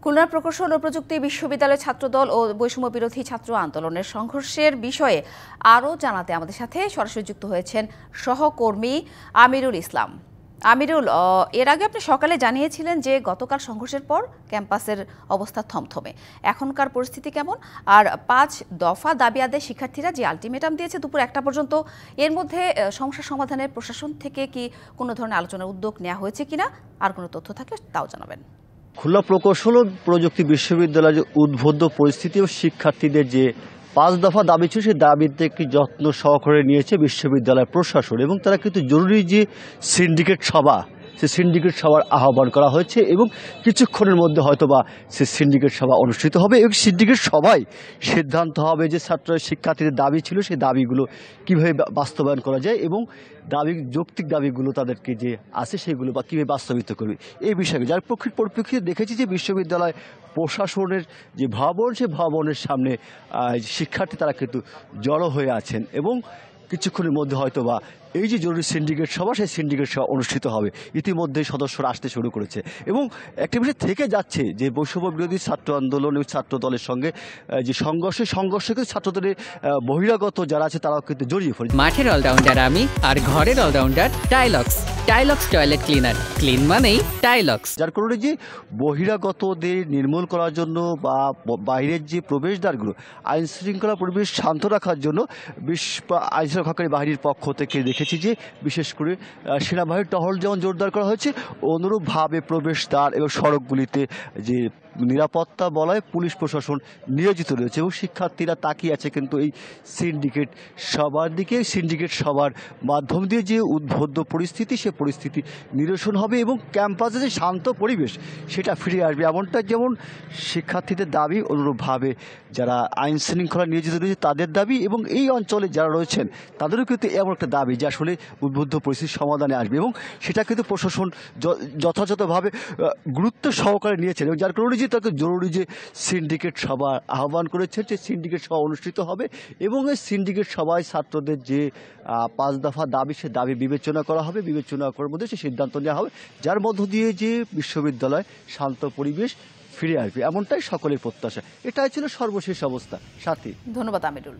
খুলনার প্রকৌশল ও প্রযুক্তি বিশ্ববিদ্যালয়ের ছাত্রদল ও বৈষম্য বিরোধী ছাত্র আন্দোলনের সংঘর্ষের বিষয়ে আরও জানাতে আমাদের সাথে সরাসরি যুক্ত হয়েছেন সহকর্মী আমিরুল ইসলাম। আমিরুল, এর আগে আপনি সকালে জানিয়েছিলেন যে গতকাল সংঘর্ষের পর ক্যাম্পাসের অবস্থা থমথমে। এখনকার পরিস্থিতি কেমন? আর 5 দফা দাবি আদায়ে শিক্ষার্থীরা যে আলটিমেটাম দিয়েছে দুপুর 1টা পর্যন্ত, এর মধ্যে সমস্যা সমাধানের প্রশাসন থেকে কি কোনো ধরনের আলোচনার উদ্যোগ নেওয়া হয়েছে কিনা, আর কোনো তথ্য থাকলে তাও জানাবেন। খুলনা প্রকৌশল ও প্রযুক্তি বিশ্ববিদ্যালয়ের যে উদ্বুদ্ধ পরিস্থিতি ও শিক্ষার্থীদের যে 5 দফা দাবি ছিল, সেই দাবিতে একটি যত্ন সহকারে নিয়েছে বিশ্ববিদ্যালয় প্রশাসন, এবং তারা কিন্তু জরুরি যে সিন্ডিকেট সভা, সে সিন্ডিকেট সভার আহ্বান করা হয়েছে এবং কিছুক্ষণের মধ্যে হয়তোবা সে সিন্ডিকেট সভা অনুষ্ঠিত হবে এবং সিন্ডিকেট সভায় সিদ্ধান্ত হবে যে ছাত্র শিক্ষার্থীদের দাবি ছিল সেই দাবিগুলো কীভাবে বাস্তবায়ন করা যায় এবং যৌক্তিক দাবিগুলো তাদেরকে যে আছে সেগুলো বা কীভাবে বাস্তবিত করবে এই বিষয়ে। যার পরিপ্রেক্ষিতে দেখেছি যে বিশ্ববিদ্যালয় প্রশাসনের যে ভবন, সে ভবনের সামনে শিক্ষার্থী তারা কিন্তু জড়ো হয়ে আছেন এবং কিছুক্ষণের মধ্যে হয়তোবা এই যে জরুরি সিন্ডিকেট সভা, সেই সিন্ডিকেট সভা অনুষ্ঠিত হবে। ইতিমধ্যেই সদস্যরা আসতে শুরু করেছে এবং একটি বিষয় থেকে যাচ্ছে যে বৈষম্য বিরোধী ছাত্র আন্দোলন এবং ছাত্র দলের সঙ্গে যে সংঘর্ষে কিন্তু ছাত্রদলের বহিরাগত যারা আছে তারাও কিন্তু জড়িয়ে পড়েছে। মাঠের অলরাউন্ডার আমি, আর ঘরের allrounder Tylox. Tylox toilet cleaner, clean মানেই টাইলক্স। যার কারণে যে বহিরাগতদের নির্মূল করার জন্য বা বাইরের যে প্রবেশদ্বারগুলো আইন শৃঙ্খলা পরিবেশ শান্ত রাখার জন্য আইন শৃঙ্খলাকারী বাহিনীর পক্ষ থেকে দেখেছি যে বিশেষ করে সেনাবাহিনীর টহল যেমন জোরদার করা হয়েছে, অনুরূপভাবে প্রবেশদ্বার এবং সড়কগুলিতে যে নিরাপত্তা বলয় পুলিশ প্রশাসন নিয়োজিত রয়েছে এবং শিক্ষার্থীরা তাকিয়ে আছে কিন্তু এই সিন্ডিকেট সবার দিকে। সিন্ডিকেট সবার মাধ্যম দিয়ে যে উদ্বুদ্ধ পরিস্থিতি, সে পরিস্থিতি নিরসন হবে এবং ক্যাম্পাসে যে শান্ত পরিবেশ সেটা ফিরে আসবে, এমনটা যেমন শিক্ষার্থীদের দাবি, অনুরূপভাবে যারা আইন শৃঙ্খলা নিয়োজিত রয়েছে তাদের দাবি এবং এই অঞ্চলে যারা রয়েছেন তাদেরও কিন্তু এমন একটা দাবি যে আসলে উদ্বুদ্ধ পরিস্থিতির সমাধানে আসবে এবং সেটা কিন্তু প্রশাসন যথাযথভাবে গুরুত্ব সহকারে নিয়েছেন এবং যার কারণে যে তাকে জরুরি যে সিন্ডিকেট সভা আহ্বান করেছেন, সেই সিন্ডিকেট সভা অনুষ্ঠিত হবে এবং এই সিন্ডিকেট সভায় ছাত্রদের যে 5 দফা দাবি, সে দাবি বিবেচনা করা হবে। বিবেচনা করার মধ্যে সে সিদ্ধান্ত নেওয়া হবে যার মধ্য দিয়ে যে বিশ্ববিদ্যালয় শান্ত পরিবেশ ফিরে আসবে, এমনটাই সকলের প্রত্যাশা। এটাই ছিল সর্বশেষ অবস্থা। সাথী, ধন্যবাদ আমিরুল।